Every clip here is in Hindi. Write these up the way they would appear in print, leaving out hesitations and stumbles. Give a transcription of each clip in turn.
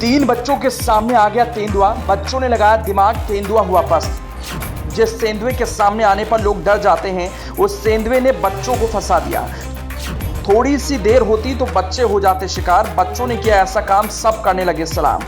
तीन बच्चों के सामने आ गया तेंदुआ। बच्चों ने लगाया दिमाग, तेंदुआ हुआ पस्त। जिस तेंदुए के सामने आने पर लोग डर जाते हैं, उस तेंदुए ने बच्चों को फंसा दिया। थोड़ी सी देर होती तो बच्चे हो जाते शिकार। बच्चों ने किया ऐसा काम, सब करने लगे सलाम।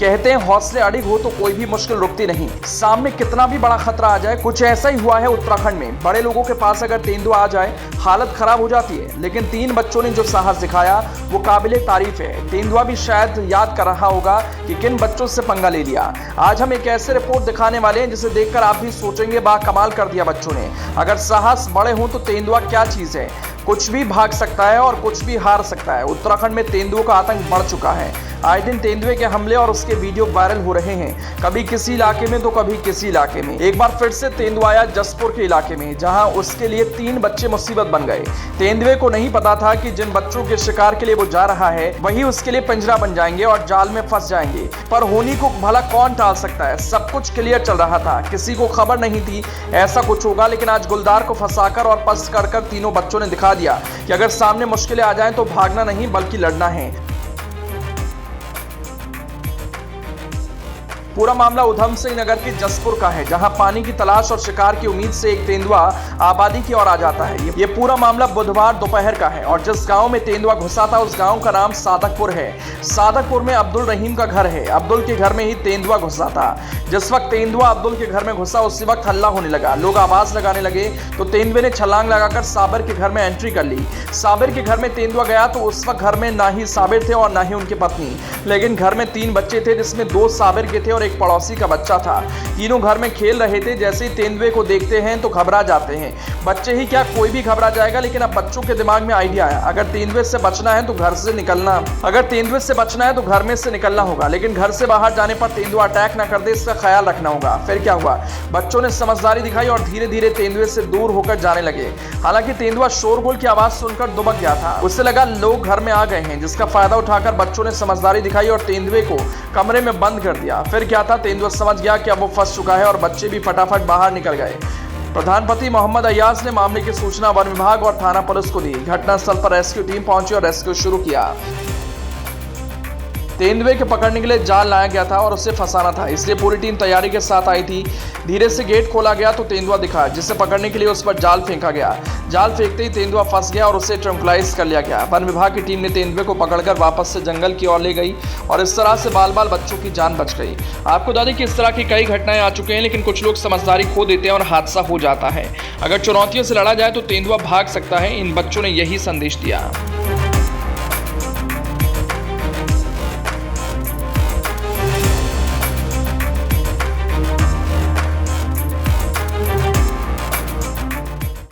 कहते हैं हौसले अडिग हो तो कोई भी मुश्किल रुकती नहीं। सामने कितना भी बड़ा खतरा आ जाए, कुछ ऐसा ही हुआ है उत्तराखंड में। बड़े लोगों के पास अगर तेंदुआ आ जाए, हालत खराब हो जाती है। लेकिन तीन बच्चों ने जो साहस दिखाया वो काबिले तारीफ है। तेंदुआ भी शायद याद कर रहा होगा कि किन बच्चों से पंगा ले लिया। आज हम एक ऐसे रिपोर्ट दिखाने वाले हैं जिसे देखकर आप भी सोचेंगे, बा कमाल कर दिया बच्चों ने। अगर साहस बड़े हों तो तेंदुआ क्या चीज है। कुछ भी भाग सकता है और कुछ भी हार सकता है। उत्तराखंड में तेंदुओं का आतंक बढ़ चुका है। आए दिन तेंदुए के हमले और उसके वीडियो वायरल हो रहे हैं, कभी किसी इलाके में तो कभी किसी इलाके में। एक बार फिर से तेंदुआ आया जसपुर के इलाके में, जहां उसके लिए तीन बच्चे मुसीबत बन गए। तेंदुए को नहीं पता था कि जिन बच्चों के शिकार के लिए वो जा रहा है वही उसके लिए पिंजरा बन जाएंगे और जाल में फंस जाएंगे। पर होनी को भला कौन टाल सकता है। सब कुछ क्लियर चल रहा था, किसी को खबर नहीं थी ऐसा कुछ होगा। लेकिन आज गुलदार को फंसाकर और पस्त कर तीनों बच्चों ने दिखा दिया कि अगर सामने मुश्किलें आ जाएं तो भागना नहीं बल्कि लड़ना है। पूरा मामला उधम सिंह नगर के जसपुर का है, जहां पानी की तलाश और शिकार की उम्मीद से एक तेंदुआ आबादी की ओर आ जाता है। ये पूरा मामला बुधवार दोपहर का है और जिस गांव में तेंदुआ घुसा था उस गांव का नाम सादकपुर है। सादकपुर में अब्दुल रहीम का घर है। अब्दुल के घर में ही तेंदुआ घुसा था। जिस वक्त तेंदुआ अब्दुल के घर में घुसा उसी वक्त हल्ला होने लगा, लोग आवाज लगाने लगे तो तेंदुए ने छलांग लगाकर साबिर के घर में एंट्री कर ली। साबिर के घर में तेंदुआ गया तो उस वक्त घर में ना ही साबिर थे और ना ही उनकी पत्नी, लेकिन घर में तीन बच्चे थे जिसमें दो साबिर के थे और एक पड़ोसी का बच्चा था। तीनों घर में खेल रहे थे। जैसे ही तेंदुए को देखते हैं तो घबरा जाते हैं। बच्चे ही क्या, कोई भी घबरा जाएगा। लेकिन अब बच्चों के दिमाग में आइडिया आया, अगर तेंदुए से बचना है तो घर में से निकलना होगा। लेकिन घर से बाहर जाने पर तेंदुआ अटैक ना कर दे, इसका ख्याल रखना होगा। फिर क्या हुआ, बच्चों ने समझदारी दिखाई और धीरे धीरे तेंदुए से दूर होकर जाने लगे। हालांकि तेंदुआ शोरगुल की आवाज सुनकर दुबक गया था। उससे लगा लोग घर में आ गए हैं, जिसका फायदा उठाकर बच्चों ने समझदारी दिखाई और तेंदुए को कमरे में बंद कर दिया। फिर क्या था, तेंदुआ समझ गया कि अब वो फंस चुका है और बच्चे भी फटाफट बाहर निकल गए। प्रधानपति मोहम्मद अय्याज ने मामले की सूचना वन विभाग और थाना पुलिस को दी। घटनास्थल पर रेस्क्यू टीम पहुंची और रेस्क्यू शुरू किया। तेंदुए के पकड़ने के लिए जाल लाया गया था और उसे फंसाना था, इसलिए पूरी टीम तैयारी के साथ आई थी। धीरे से गेट खोला गया तो तेंदुआ दिखा, जिसे पकड़ने के लिए उस पर जाल फेंका गया। जाल फेंकते ही तेंदुआ फंस गया और उसे ट्रैंक्विलाइज कर लिया गया। वन विभाग की टीम ने तेंदुए को पकड़कर वापस से जंगल की ओर ले गई और इस तरह से बाल बाल बच्चों की जान बच गई। आपको बता दें कि इस तरह की कई घटनाएं आ चुके हैं, लेकिन कुछ लोग समझदारी खो देते हैं और हादसा हो जाता है। अगर चुनौतियों से लड़ा जाए तो तेंदुआ भाग सकता है। इन बच्चों ने यही संदेश दिया।